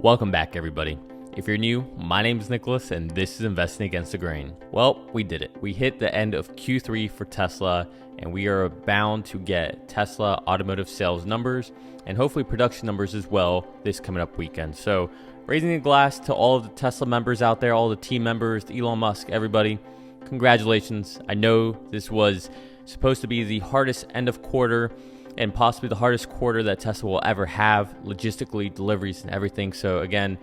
Welcome back, everybody. If you're new, my name is Nicholas, and this is Investing Against the Grain. Well, we did it. We hit the end of Q3 for Tesla, and we are bound to get Tesla automotive sales numbers and hopefully production numbers as well this coming up weekend. So raising a glass to all of the Tesla members out there, all the team members, Elon Musk, everybody, congratulations. I know this was supposed to be the hardest end of quarter and possibly the hardest quarter that Tesla will ever have, logistically, deliveries and everything. So again,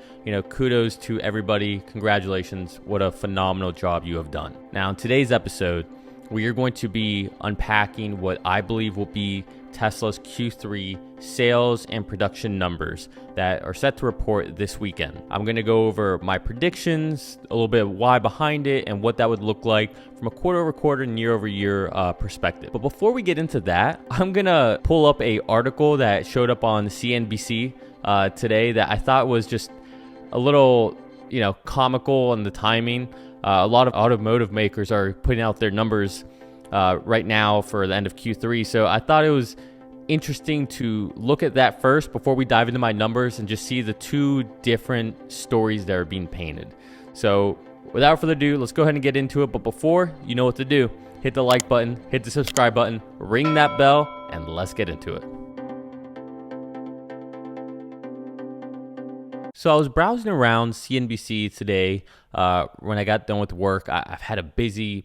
kudos to everybody. Congratulations. What a phenomenal job you have done. Now, in today's episode, we are going to be unpacking what I believe will be Tesla's Q3 sales and production numbers that are set to report this weekend. I'm going to go over my predictions, a little bit of why behind it, and what that would look like from a quarter-over-quarter and year-over-year perspective. But before we get into that, I'm going to pull up an article that showed up on CNBC today that I thought was just a little, comical in the timing. A lot of automotive makers are putting out their numbers right now for the end of Q3. So I thought it was interesting to look at that first before we dive into my numbers and just see the two different stories that are being painted. So without further ado, let's go ahead and get into it. But before, you know what to do. Hit the like button, hit the subscribe button, ring that bell, and let's get into it. So I was browsing around CNBC today when I got done with work. I've had a busy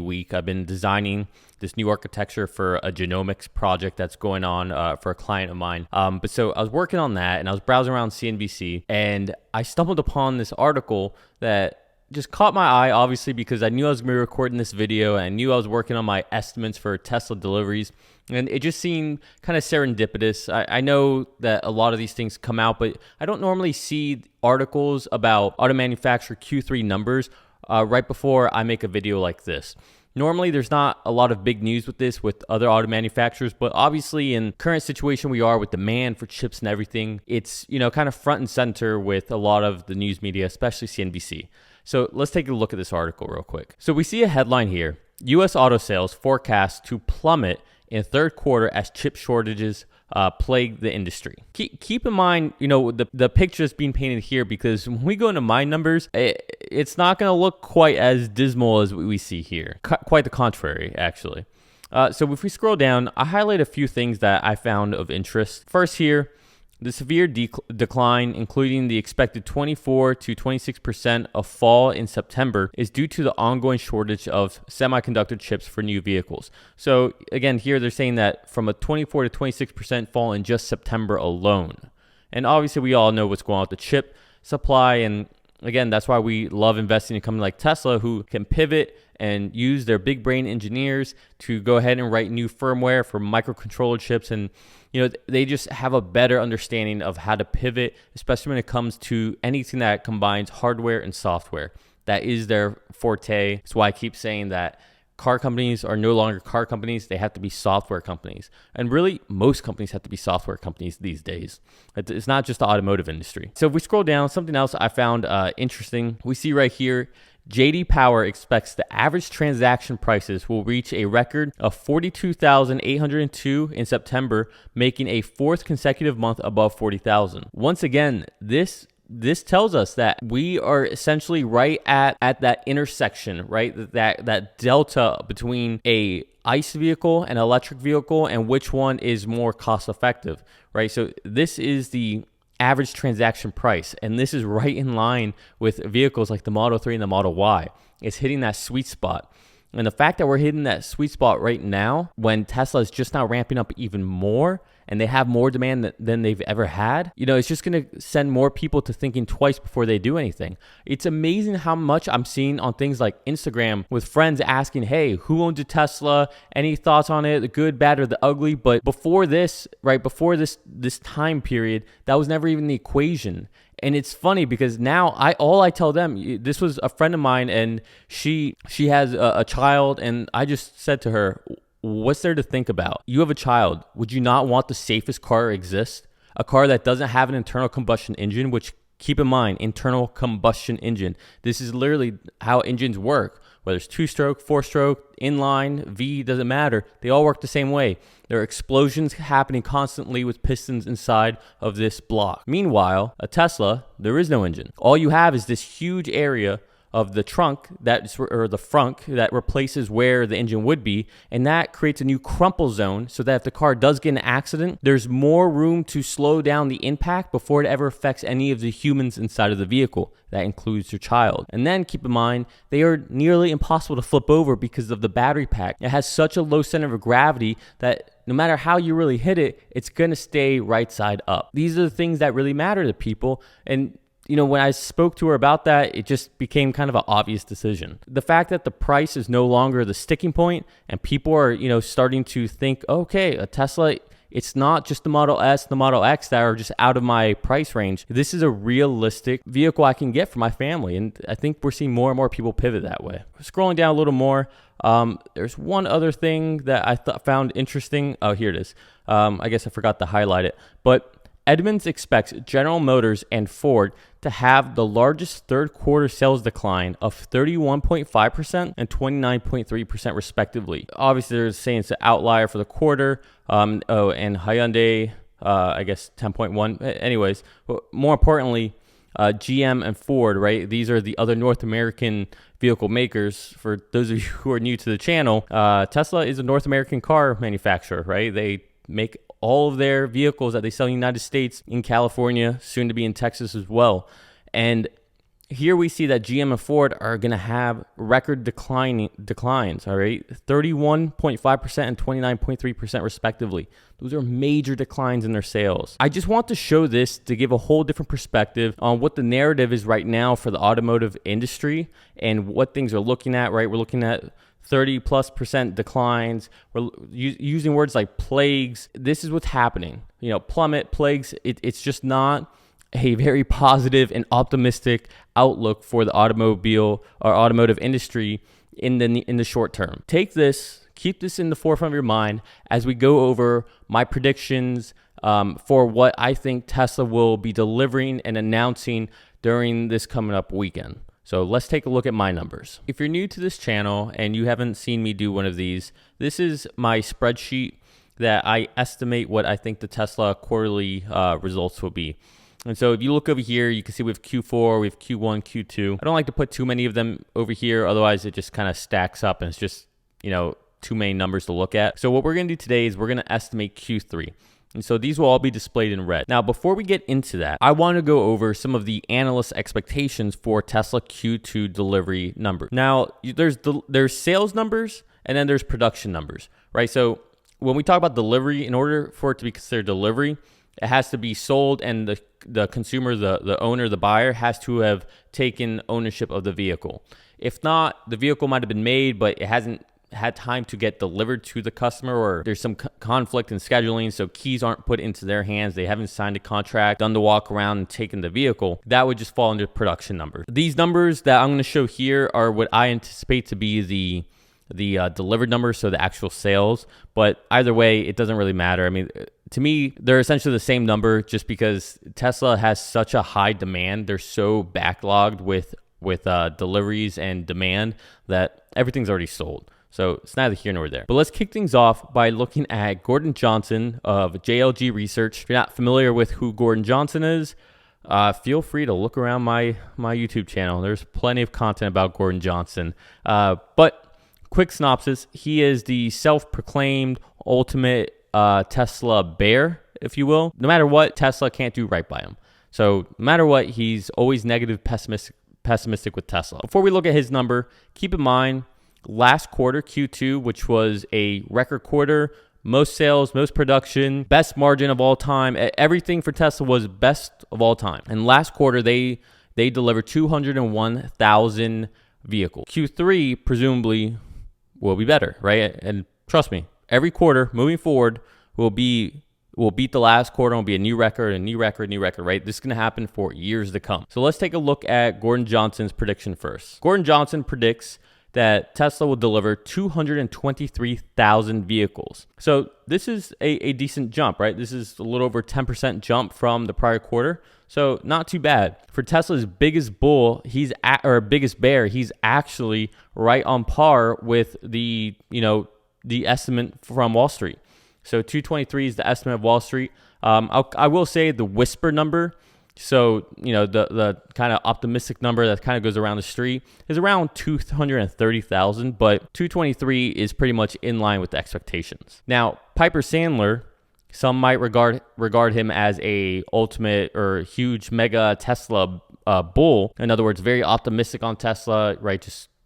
week. I've been designing this new architecture for a genomics project that's going on for a client of mine. But so I was working on that, and I was browsing around CNBC, and I stumbled upon this article that just caught my eye, obviously, because I knew I was going to be recording this video, and I knew I was working on my estimates for Tesla deliveries, and it just seemed kind of serendipitous. I know that a lot of these things come out, but I don't normally see articles about auto manufacturer Q3 numbers right before I make a video like this. Normally, there's not a lot of big news with this with other auto manufacturers, but obviously in current situation we are with demand for chips and everything, it's, kind of front and center with a lot of the news media, especially CNBC. So let's take a look at this article real quick. So we see a headline here: U.S. auto sales forecast to plummet in third quarter as chip shortages plague the industry. Keep in mind, the picture is being painted here because when we go into my numbers, it's not going to look quite as dismal as we see here. Quite the contrary, actually. So if we scroll down, I highlight a few things that I found of interest. First here, the severe decline, including the expected 24 to 26% of fall in September, is due to the ongoing shortage of semiconductor chips for new vehicles. So again, here they're saying that from a 24 to 26% fall in just September alone. And obviously we all know what's going on with the chip supply, and again, that's why we love investing in a company like Tesla, who can pivot and use their big brain engineers to go ahead and write new firmware for microcontroller chips. And, they just have a better understanding of how to pivot, especially when it comes to anything that combines hardware and software. That is their forte. That's why I keep saying that car companies are no longer car companies. They have to be software companies. And really, most companies have to be software companies these days. It's not just the automotive industry. So if we scroll down, something else I found interesting, we see right here, J.D. Power expects the average transaction prices will reach a record of $42,802 in September, making a fourth consecutive month above $40,000. Once again, this tells us that we are essentially right at that intersection, right? That delta between a ICE vehicle and electric vehicle, and which one is more cost effective, right? So this is the average transaction price, and this is right in line with vehicles like the Model 3 and the Model Y. It's hitting that sweet spot. And the fact that we're hitting that sweet spot right now, when Tesla is just now ramping up even more, and they have more demand than they've ever had, it's just going to send more people to thinking twice before they do anything. It's amazing how much I'm seeing on things like Instagram with friends asking, hey, who owns a Tesla? Any thoughts on it? The good, bad, or the ugly? But before this, right before this time period, that was never even the equation. And it's funny because now all I tell them, this was a friend of mine, and she has a child, and I just said to her, what's there to think about? You have a child. Would you not want the safest car exist? A car that doesn't have an internal combustion engine, which Keep in mind, internal combustion engine. This is literally how engines work. Whether it's 2-stroke, 4-stroke, inline, V, doesn't matter. They all work the same way. There are explosions happening constantly with pistons inside of this block. Meanwhile, a Tesla, there is no engine. All you have is this huge area of the trunk or the frunk that replaces where the engine would be, and that creates a new crumple zone so that if the car does get in an accident, there's more room to slow down the impact before it ever affects any of the humans inside of the vehicle. That includes your child. And then keep in mind, they are nearly impossible to flip over because of the battery pack. It has such a low center of gravity that no matter how you really hit it, it's gonna stay right side up. These are the things that really matter to people, and when I spoke to her about that, it just became kind of an obvious decision. The fact that the price is no longer the sticking point and people are, starting to think, okay, a Tesla, it's not just the Model S, the Model X that are just out of my price range. This is a realistic vehicle I can get for my family. And I think we're seeing more and more people pivot that way. Scrolling down a little more, there's one other thing that I found interesting. Oh, here it is. I guess I forgot to highlight it. But Edmunds expects General Motors and Ford to have the largest third quarter sales decline of 31.5% and 29.3% respectively. Obviously, they're saying it's an outlier for the quarter. And Hyundai, I guess 10.1. Anyways, more importantly, GM and Ford, right? These are the other North American vehicle makers. For those of you who are new to the channel, Tesla is a North American car manufacturer, right? They make all of their vehicles that they sell in the United States, in California, soon to be in Texas as well. And here we see that GM and Ford are going to have record declines, all right? 31.5% and 29.3% respectively. Those are major declines in their sales. I just want to show this to give a whole different perspective on what the narrative is right now for the automotive industry and what things are looking at, right? We're looking at 30+% declines. We're using words like plagues. This is what's happening. Plummet, plagues. It's just not a very positive and optimistic outlook for the automobile or automotive industry in the short term. Take this, keep this in the forefront of your mind as we go over my predictions for what I think Tesla will be delivering and announcing during this coming up weekend. So let's take a look at my numbers. If you're new to this channel and you haven't seen me do one of these, this is my spreadsheet that I estimate what I think the Tesla quarterly results will be. And so if you look over here, you can see we have Q4, we have Q1, Q2. I don't like to put too many of them over here, otherwise it just kind of stacks up and it's just, too many numbers to look at. So what we're gonna do today is we're gonna estimate Q3. And so these will all be displayed in red. Now, before we get into that, I want to go over some of the analyst expectations for Tesla Q2 delivery numbers. Now, there's sales numbers and then there's production numbers, right? So when we talk about delivery, in order for it to be considered delivery, it has to be sold and the consumer, the owner, the buyer has to have taken ownership of the vehicle. If not, the vehicle might have been made, but it hasn't had time to get delivered to the customer, or there's some conflict in scheduling, so keys aren't put into their hands, they haven't signed a contract, done the walk around and taken the vehicle. That would just fall under production numbers. These numbers that I'm going to show here are what I anticipate to be the delivered numbers, so the actual sales. But either way, it doesn't really matter. I mean, to me, they're essentially the same number just because Tesla has such a high demand. They're so backlogged with deliveries and demand that everything's already sold. So it's neither here nor there. But let's kick things off by looking at Gordon Johnson of JLG Research. If you're not familiar with who Gordon Johnson is, feel free to look around my YouTube channel. There's plenty of content about Gordon Johnson. But quick synopsis, he is the self-proclaimed ultimate Tesla bear, if you will. No matter what, Tesla can't do right by him. So no matter what, he's always negative, pessimistic with Tesla. Before we look at his number, keep in mind, last quarter, Q2, which was a record quarter, most sales, most production, best margin of all time. Everything for Tesla was best of all time. And last quarter, they delivered 201,000 vehicles. Q3 presumably will be better, right? And trust me, every quarter moving forward will beat the last quarter. Will be a new record, right? This is going to happen for years to come. So let's take a look at Gordon Johnson's prediction first. Gordon Johnson predicts that Tesla will deliver 223,000 vehicles. So this is a decent jump, right? This is a little over 10% jump from the prior quarter. So not too bad. For Tesla's biggest bull, biggest bear, he's actually right on par with the estimate from Wall Street. So 223 is the estimate of Wall Street. I will say the Whisper number, so the kind of optimistic number that kind of goes around the street, is around 230,000, but 223 is pretty much in line with the expectations. Now, Piper Sandler, some might regard him as a ultimate or huge mega Tesla bull. In other words, very optimistic on Tesla, right?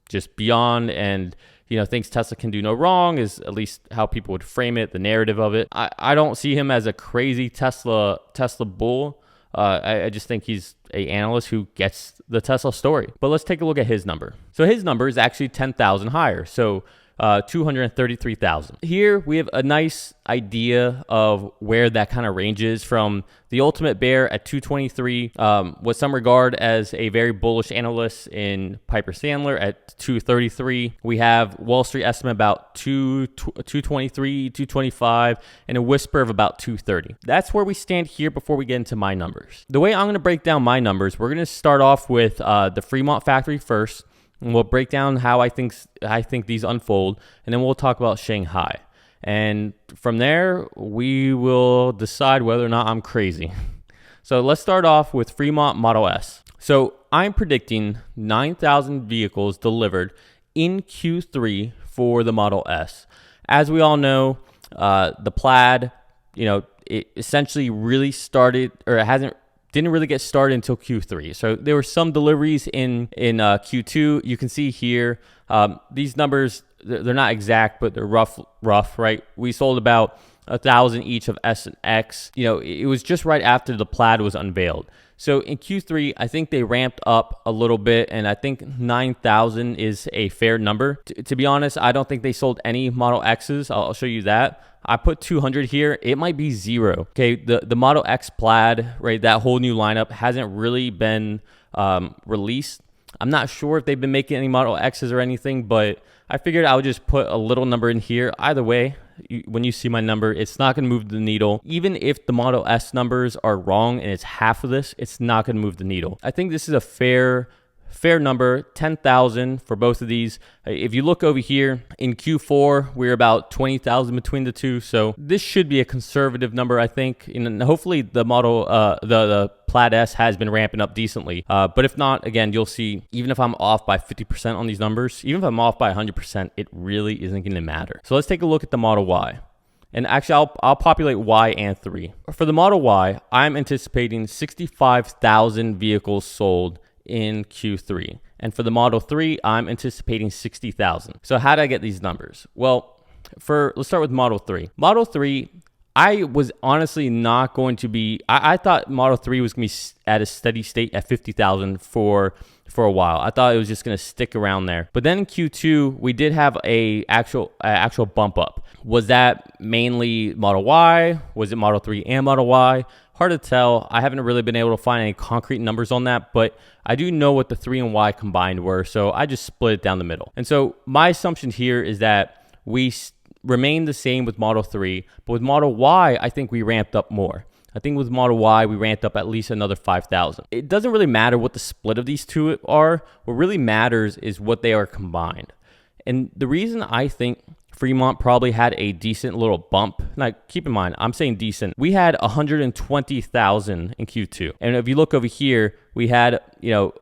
Just beyond, and thinks Tesla can do no wrong, is at least how people would frame it, the narrative of it. I don't see him as a crazy Tesla bull. I just think he's an analyst who gets the Tesla story. But let's take a look at his number. So his number is actually 10,000 higher. So 233,000. Here we have a nice idea of where that kind of ranges from the ultimate bear at 223, what some regard as a very bullish analyst in Piper Sandler at 233. We have Wall Street estimate about 223, 225, and a whisper of about 230. That's where we stand here before we get into my numbers. The way I'm going to break down my numbers, we're going to start off with the Fremont factory first. And we'll break down how I think these unfold, and then we'll talk about Shanghai. And from there, we will decide whether or not I'm crazy. So let's start off with Fremont Model S. So I'm predicting 9,000 vehicles delivered in Q3 for the Model S. As we all know, the Plaid, it essentially really started, or it didn't really get started until Q3. So there were some deliveries in Q2. You can see here, these numbers, they're not exact, but they're rough, right? We sold about 1,000 each of S and X. It was just right after the Plaid was unveiled. So in Q3, I think they ramped up a little bit, and I think 9,000 is a fair number. To be honest, I don't think they sold any Model X's. I'll show you that. I put 200 here. It might be 0. Okay, the Model X Plaid, right, that whole new lineup hasn't really been released. I'm not sure if they've been making any Model X's or anything, but I figured I would just put a little number in here. Either way, when you see my number, it's not going to move the needle. Even if the Model S numbers are wrong and it's half of this, it's not going to move the needle. I think this is a fair number, 10,000 for both of these. If you look over here in Q4, we're about 20,000 between the two. So this should be a conservative number, I think. And hopefully the the Plaid S has been ramping up decently. But if not, again, you'll see, even if I'm off by 50% on these numbers, even if I'm off by 100%, it really isn't going to matter. So let's take a look at the Model Y. And actually, I'll populate Y and 3. For the Model Y, I'm anticipating 65,000 vehicles sold in Q3. And for the Model 3, I'm anticipating 60,000. So how did I get these numbers? Well, let's start with Model 3. Model 3, I was honestly not going to be, I thought Model 3 was going to be at a steady state at 50,000 for a while. I thought it was just going to stick around there. But then in Q2, we did have a actual bump up. Was that mainly Model Y? Was it Model 3 and Model Y? Hard to tell. I haven't really been able to find any concrete numbers on that, but I do know what the 3 and Y combined were, so I just split it down the middle. And so my assumption here is that we remain the same with Model 3, but with Model Y, I think we ramped up more. I think with Model Y, we ramped up at least another 5,000. It doesn't really matter what the split of these two are. What really matters is what they are combined. And the reason I think Fremont probably had a decent little bump. Now, keep in mind, I'm saying decent. We had 120,000 in Q2. And if you look over here, we had,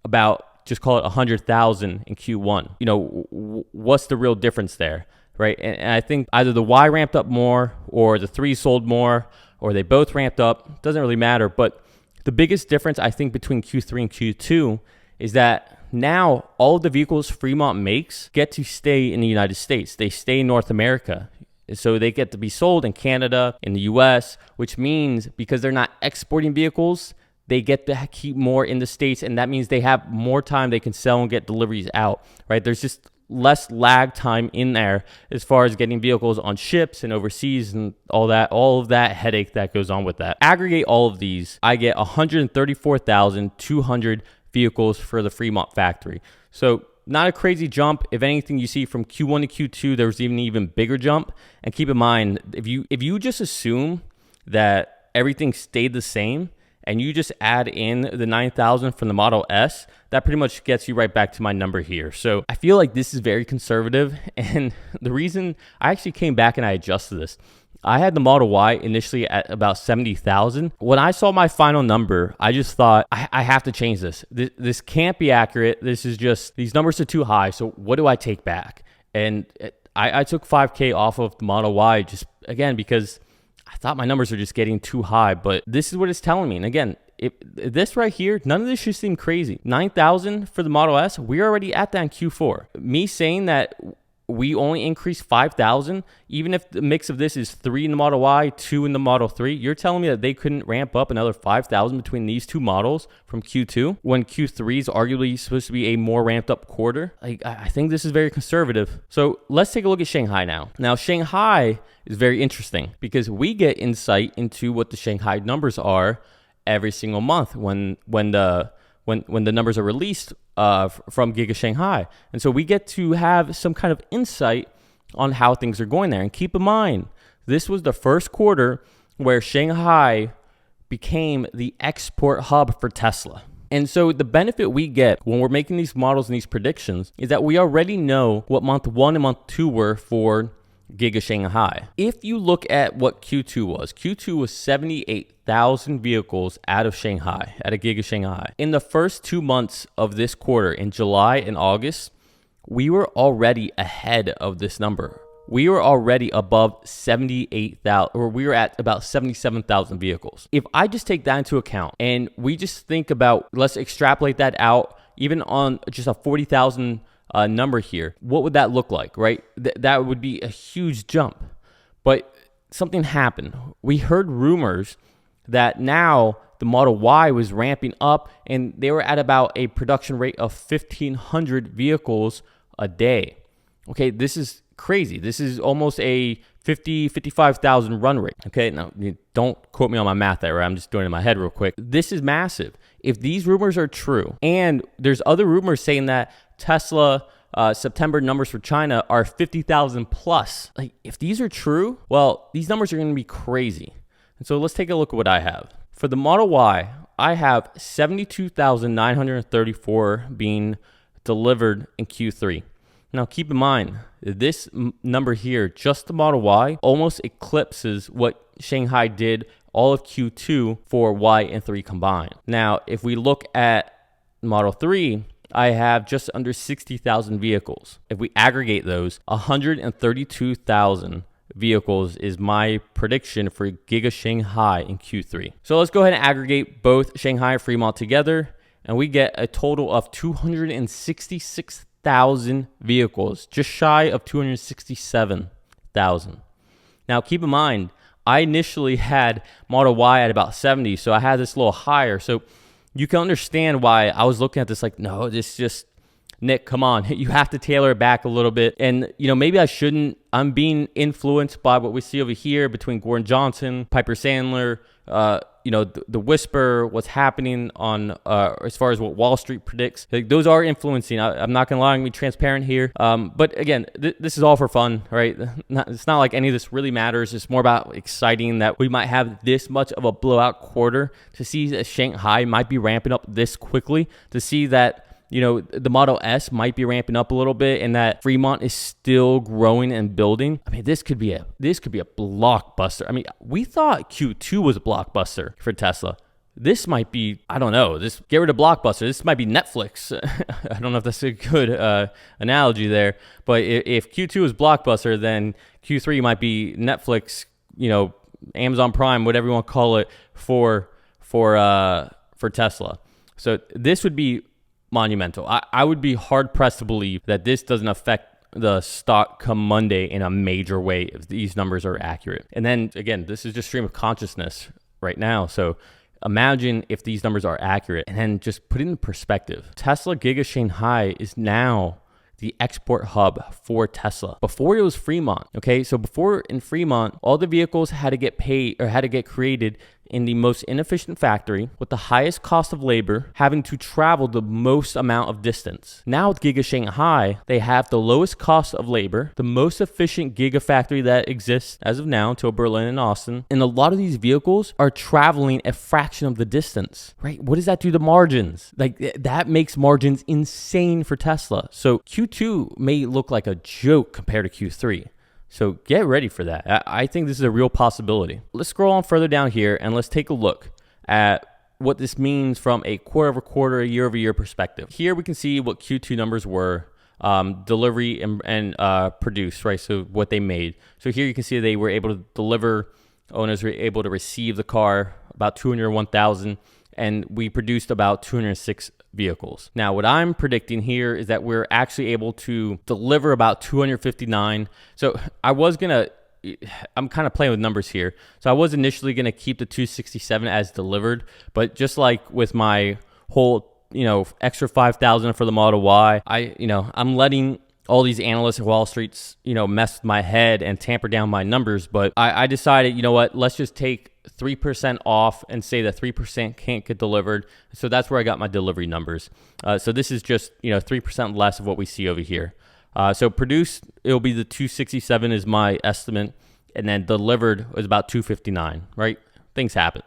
about, just call it 100,000 in Q1. What's the real difference there, right? And I think either the Y ramped up more, or the 3 sold more, or they both ramped up. Doesn't really matter. But the biggest difference, I think, between Q3 and Q2 is that now all of the vehicles Fremont makes get to stay in the United States. They stay in North America. So they get to be sold in Canada, in the US, which means because they're not exporting vehicles, they get to keep more in the States. And that means they have more time they can sell and get deliveries out, right? There's just less lag time in there as far as getting vehicles on ships and overseas and all of that headache that goes on with that. Aggregate all of these, I get 134,200 vehicles for the Fremont factory. So not a crazy jump. If anything, you see from Q1 to Q2, there was even bigger jump. And keep in mind, if you just assume that everything stayed the same and you just add in the 9,000 from the Model S, that pretty much gets you right back to my number here. So I feel like this is very conservative. And the reason I actually came back and I adjusted this, I had the Model Y initially at about 70,000. When I saw my final number, I just thought, I have to change this. This can't be accurate. This is just, these numbers are too high. So what do I take back? And I took 5K off of the Model Y just, again, because I thought my numbers are just getting too high. But this is what it's telling me. And again, if this right here, none of this should seem crazy. 9,000 for the Model S, we're already at that in Q4. Me saying that we only increased 5,000, even if the mix of this is 3 in the Model Y, 2 in the Model 3, you're telling me that they couldn't ramp up another 5,000 between these two models from Q2 when Q3 is arguably supposed to be a more ramped up quarter? Like, I think this is very conservative. So let's take a look at Shanghai now. Now, Shanghai is very interesting because we get insight into what the Shanghai numbers are every single month when the numbers are released from Giga Shanghai. And so we get to have some kind of insight on how things are going there. And keep in mind, this was the first quarter where Shanghai became the export hub for Tesla. And so the benefit we get when we're making these models and these predictions is that we already know what month 1 and month 2 were for Giga Shanghai. If you look at what Q2 was 78,000 vehicles out of Shanghai, at a Giga Shanghai. In the first 2 months of this quarter, in July and August, we were already ahead of this number. We were already above 78,000, or we were at about 77,000 vehicles. If I just take that into account and we just think about, let's extrapolate that out, even on just a 40,000 number here, what would that look like, right? That would be a huge jump. But something happened. We heard rumors that now the Model Y was ramping up and they were at about a production rate of 1,500 vehicles a day. Okay, this is crazy. This is almost a 55,000 run rate. Okay, now don't quote me on my math there, right? I'm just doing it in my head real quick. This is massive. If these rumors are true, and there's other rumors saying that Tesla September numbers for China are 50,000 plus. Like, if these are true, well, these numbers are going to be crazy. And so let's take a look at what I have. For the Model Y, I have 72,934 being delivered in Q3. Now, keep in mind, this number here, just the Model Y, almost eclipses what Shanghai did all of Q2 for Y and 3 combined. Now, if we look at Model 3, I have just under 60,000 vehicles. If we aggregate those, 132,000 vehicles is my prediction for Giga Shanghai in Q3. So let's go ahead and aggregate both Shanghai and Fremont together, and we get a total of 266,000 vehicles, just shy of 267,000. Now, keep in mind, I initially had Model Y at about 70, so I had this a little higher. So you can understand why I was looking at this like, no, this just, Nick, come on. You have to tailor it back a little bit. And, maybe I shouldn't. I'm being influenced by what we see over here between Gordon Johnson, Piper Sandler, the Whisper, what's happening on as far as what Wall Street predicts. Like, those are influencing. I'm not going to lie, I'm going to be transparent here. But again, this is all for fun, right? It's not like any of this really matters. It's more about exciting that we might have this much of a blowout quarter, to see that Shanghai might be ramping up this quickly, to see that the Model S might be ramping up a little bit, and that Fremont is still growing and building. I mean, this could be a blockbuster. I mean, we thought Q2 was a blockbuster for Tesla. This might be, I don't know, get rid of blockbuster. This might be Netflix. I don't know if that's a good analogy there, but if Q2 is blockbuster, then Q3 might be Netflix, Amazon Prime, whatever you want to call it, for Tesla. So this would be monumental. I would be hard pressed to believe that this doesn't affect the stock come Monday in a major way if these numbers are accurate. And then again, this is just stream of consciousness right now. So imagine if these numbers are accurate, and then just put it in perspective. Tesla Giga Shanghai is now the export hub for Tesla. Before it was Fremont. Okay, so before in Fremont, all the vehicles had to get paid or had to get created in the most inefficient factory with the highest cost of labor, having to travel the most amount of distance. Now with Giga Shanghai, they have the lowest cost of labor, the most efficient gigafactory that exists as of now until Berlin and Austin. And a lot of these vehicles are traveling a fraction of the distance, right? What does that do to margins? Like that makes margins insane for Tesla. So Q2 may look like a joke compared to Q3. So get ready for that. I think this is a real possibility. Let's scroll on further down here and let's take a look at what this means from a quarter over quarter, a year over year perspective. Here we can see what Q2 numbers were, delivery and produce, right? So what they made. So here you can see they were able to deliver, owners were able to receive the car, about 201,000, and we produced about 206 vehicles. Now, what I'm predicting here is that we're actually able to deliver about 259. So I'm kind of playing with numbers here. So I was initially going to keep the 267 as delivered, but just like with my whole, extra 5,000 for the Model Y, I'm letting all these analysts at Wall Street's, mess with my head and tamper down my numbers. But I decided, you know what, let's just take 3% off and say that 3% can't get delivered. So that's where I got my delivery numbers. So this is just, 3% less of what we see over here. So produced, it'll be the 267 is my estimate. And then delivered is about 259, right? Things happen.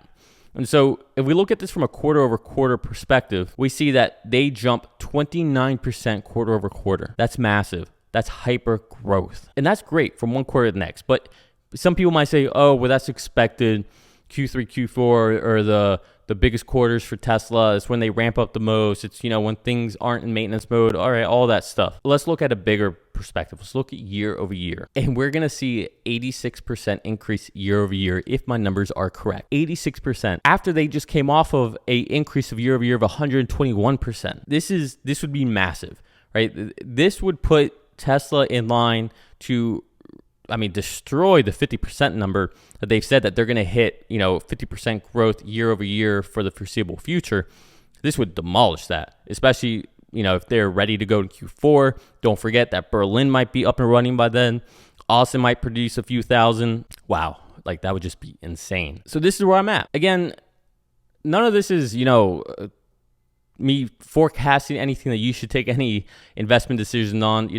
And so if we look at this from a quarter over quarter perspective, we see that they jump 29% quarter over quarter. That's massive. That's hyper growth. And that's great from one quarter to the next. But some people might say, oh, well, that's expected. Q3, Q4 are the biggest quarters for Tesla. It's when they ramp up the most. It's, when things aren't in maintenance mode. All right, all that stuff. Let's look at a bigger perspective. Let's look at year over year. And we're going to see 86% increase year over year if my numbers are correct. 86% after they just came off of a increase of year over year of 121%. This would be massive, right? This would put Tesla in line to destroy the 50% number that they've said that they're going to hit, 50% growth year over year for the foreseeable future. This would demolish that, especially, if they're ready to go to Q4. Don't forget that Berlin might be up and running by then. Austin might produce a few thousand. Wow. Like that would just be insane. So this is where I'm at. Again, none of this is, me forecasting anything that you should take any investment decision on.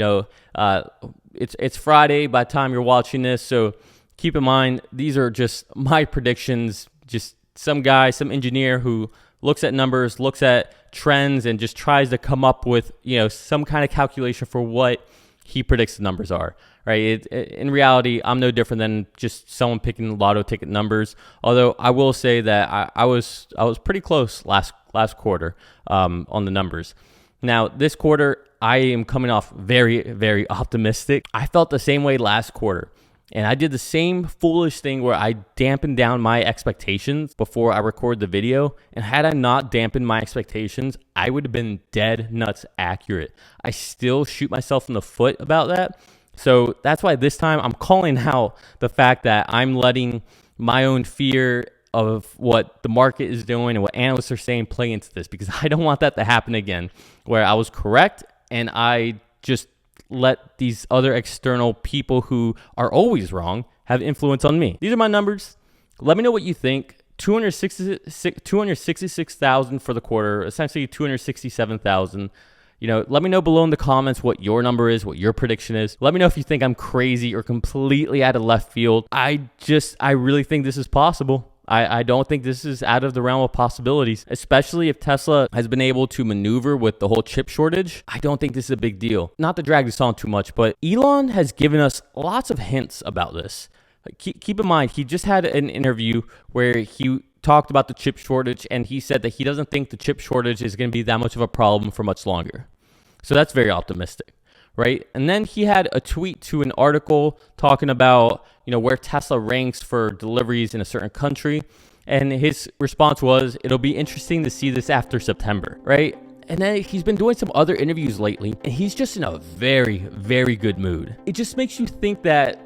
It's Friday by the time you're watching this, so keep in mind these are just my predictions. Just some guy, some engineer who looks at numbers, looks at trends, and just tries to come up with some kind of calculation for what he predicts the numbers are. Right? In reality, I'm no different than just someone picking lotto ticket numbers. Although I will say that I was pretty close last quarter on the numbers. Now this quarter, I am coming off very, very optimistic. I felt the same way last quarter. And I did the same foolish thing where I dampened down my expectations before I record the video. And had I not dampened my expectations, I would have been dead nuts accurate. I still shoot myself in the foot about that. So that's why this time I'm calling out the fact that I'm letting my own fear of what the market is doing and what analysts are saying play into this, because I don't want that to happen again, where I was correct and I just let these other external people who are always wrong have influence on me. These are my numbers. Let me know what you think. 266,000 for the quarter, essentially 267,000. Let me know below in the comments what your number is, what your prediction is. Let me know if you think I'm crazy or completely out of left field. I really think this is possible. I don't think this is out of the realm of possibilities, especially if Tesla has been able to maneuver with the whole chip shortage. I don't think this is a big deal. Not to drag this on too much, but Elon has given us lots of hints about this. Keep in mind, he just had an interview where he talked about the chip shortage, and he said that he doesn't think the chip shortage is going to be that much of a problem for much longer. So that's very optimistic, right? And then he had a tweet to an article talking about, where Tesla ranks for deliveries in a certain country. And his response was, it'll be interesting to see this after September, right? And then he's been doing some other interviews lately, and he's just in a very, very good mood. It just makes you think that,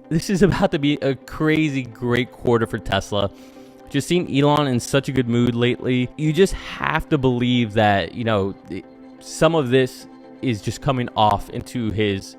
this is about to be a crazy great quarter for Tesla. Just seeing Elon in such a good mood lately, you just have to believe that, some of this is just coming off into his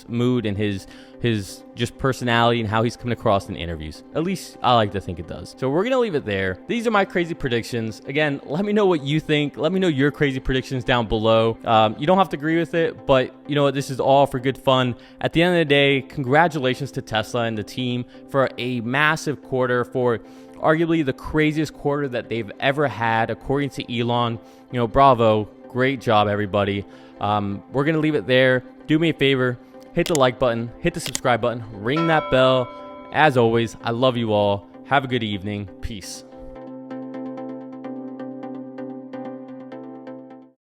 mood and his his just personality and how he's coming across in interviews. At least I like to think it does. So we're going to leave it there. These are my crazy predictions. Again, let me know what you think. Let me know your crazy predictions down below. You don't have to agree with it, but you know what? This is all for good fun. At the end of the day, congratulations to Tesla and the team for a massive quarter, for arguably the craziest quarter that they've ever had, according to Elon. You know, bravo. Great job, everybody. We're going to leave it there. Do me a favor. Hit the like button, hit the subscribe button, ring that bell. As always, I love you all. Have a good evening. Peace.